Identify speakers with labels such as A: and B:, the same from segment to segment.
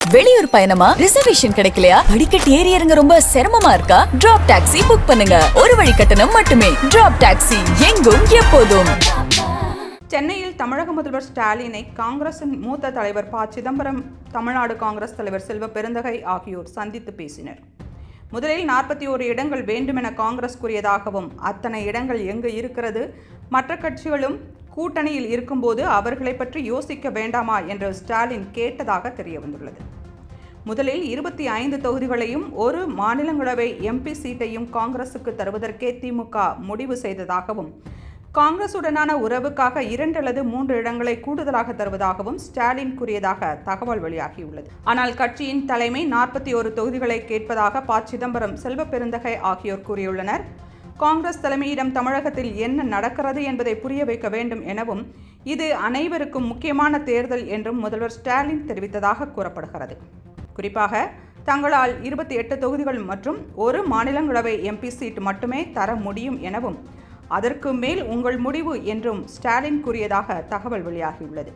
A: வெளியூர் பயணமா? ரிசர்வேஷன் கிடைக்கலையா? படிக்கட்டு ஏறி இறங்க ரொம்ப சிரமமா இருக்கா? டிராப் டாக்ஸி புக் பண்ணுங்க. ஒரு வழி கட்டணம் மட்டுமே. டிராப் டாக்ஸி, எங்கும் எப்போதும்.
B: சென்னையில் தமிழக முதல்வர் ஸ்டாலினை காங்கிரசின் மூத்த தலைவர் ப. சிதம்பரம், தமிழ்நாடு காங்கிரஸ் தலைவர் செல்வ பெருந்தகை ஆகியோர் சந்தித்து பேசினர். முதலில் 41 இடங்கள் வேண்டுமென காங்கிரஸ் கூறியதாகவும், அத்தனை இடங்கள் எங்கு இருக்கிறது, மற்ற கட்சிகளும் கூட்டணியில் இருக்கும்போது அவர்களை பற்றி யோசிக்க வேண்டாமா என்று ஸ்டாலின் கேட்டதாக தெரியவந்துள்ளது. முதலில் 25 தொகுதிகளையும் ஒரு மாநிலங்களவை எம்பி சீட்டையும் காங்கிரசுக்கு தருவதற்கே திமுக முடிவு செய்ததாகவும், காங்கிரசுடனான உறவுக்காக 2 அல்லது 3 இடங்களை கூடுதலாக தருவதாகவும் ஸ்டாலின் கூறியதாக தகவல் வெளியாகியுள்ளது. ஆனால் கட்சியின் தலைமை 41 தொகுதிகளை கேட்பதாக ப. சிதம்பரம், செல்வ பெருந்தகை ஆகியோர் கூறியுள்ளனர். காங்கிரஸ் தலைமையிடம் தமிழகத்தில் என்ன நடக்கிறது என்பதை புரிய வைக்க வேண்டும் எனவும், இது அனைவருக்கும் முக்கியமான தேர்தல் என்றும் முதல்வர் ஸ்டாலின் தெரிவித்ததாக கூறப்படுகிறது. குறிப்பாக தங்களால் 28 தொகுதிகள் மற்றும் ஒரு மாநிலங்களவை எம்பி சீட் மட்டுமே தர முடியும் எனவும், அதற்கு மேல் உங்கள் முடிவு என்றும் ஸ்டாலின் கூறியதாக தகவல் வெளியாகியுள்ளது.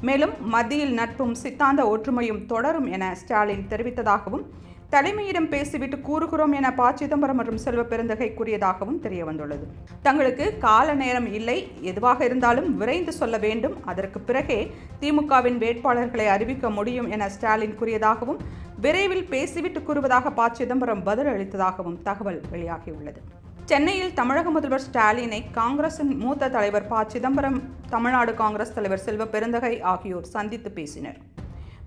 B: மேலும் மத்தியில் நட்பும் சித்தாந்த ஒற்றுமையும் தொடரும் என ஸ்டாலின் தெரிவித்ததாகவும், தலைமையிடம் பேசிவிட்டு கூறுகிறோம் என ப. சிதம்பரம் மற்றும் செல்வ பெருந்தகை கூறியதாகவும் தெரியவந்துள்ளது. தங்களுக்கு கால நேரம் இல்லை, எதுவாக இருந்தாலும் விரைந்து சொல்ல வேண்டும், அதற்கு பிறகே திமுகவின் வேட்பாளர்களை அறிவிக்க முடியும் என ஸ்டாலின் கூறியதாகவும், விரைவில் பேசிவிட்டு கூறுவதாக ப. சிதம்பரம் பதில் அளித்ததாகவும் தகவல் வெளியாகியுள்ளது. சென்னையில் தமிழக முதல்வர் ஸ்டாலினை காங்கிரசின் மூத்த தலைவர் ப. சிதம்பரம், தமிழ்நாடு காங்கிரஸ் தலைவர் செல்வ பெருந்தகை ஆகியோர் சந்தித்து பேசினர்.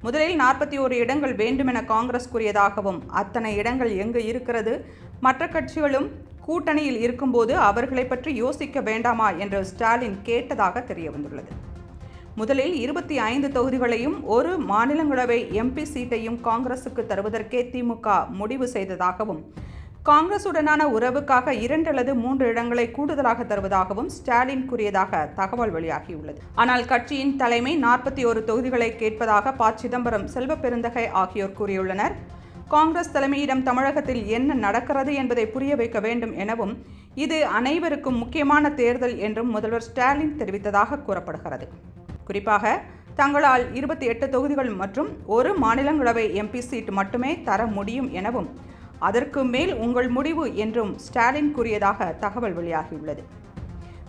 B: முதலில் 41 இடங்கள் வேண்டுமென காங்கிரஸ் கூறியதாகவும், அத்தனை இடங்கள் எங்கு இருக்கிறது, மற்ற கட்சிகளும் கூட்டணியில் இருக்கும்போது அவர்களை பற்றி யோசிக்க வேண்டாமா என்று ஸ்டாலின் கேட்டதாக தெரியவந்துள்ளது. முதலில் 25 தொகுதிகளையும் ஒரு மாநிலங்களவை எம்பி சீட்டையும் காங்கிரசுக்கு தருவதற்கே திமுக முடிவு செய்ததாகவும், காங்கிரசுடனான உறவுக்காக 2 அல்லது 3 இடங்களை கூடுதலாக தருவதாகவும் ஸ்டாலின் கூறியதாக தகவல் வெளியாகியுள்ளது. ஆனால் கட்சியின் தலைமை 41 தொகுதிகளை கேட்பதாக ப. சிதம்பரம், செல்வ பெருந்தகை ஆகியோர் கூறியுள்ளனர். காங்கிரஸ் தலைமையிடம் தமிழகத்தில் என்ன நடக்கிறது என்பதை புரிய வைக்க வேண்டும் எனவும், இது அனைவருக்கும் முக்கியமான தேர்தல் என்றும் முதல்வர் ஸ்டாலின் தெரிவித்ததாக கூறப்படுகிறது. குறிப்பாக தங்களால் 28 தொகுதிகள் மற்றும் ஒரு மாநிலங்களவை எம்பி சீட் மட்டுமே தர முடியும் எனவும், அதற்கு மேல் உங்கள் முடிவு என்றும் ஸ்டாலின் கூறியதாக தகவல் வெளியாகியுள்ளது.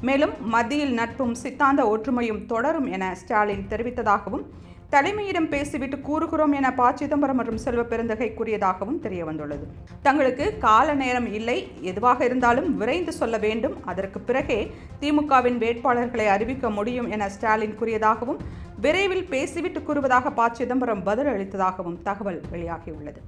B: மேலும் மத்தியில் நட்பும் சித்தாந்த ஒற்றுமையும் தொடரும் என ஸ்டாலின் தெரிவித்ததாகவும், தலைமையிடம் பேசிவிட்டு கூறுகிறோம் என ப. சிதம்பரம் மற்றும் செல்வ பெருந்தகை கூறியதாகவும் தெரியவந்துள்ளது. தங்களுக்கு கால நேரம் இல்லை, எதுவாக இருந்தாலும் விரைந்து சொல்ல வேண்டும், அதற்கு பிறகே திமுகவின் வேட்பாளர்களை அறிவிக்க முடியும் என ஸ்டாலின் கூறியதாகவும், விரைவில் பேசிவிட்டு கூறுவதாக ப. சிதம்பரம் பதில் அளித்ததாகவும் தகவல் வெளியாகியுள்ளது.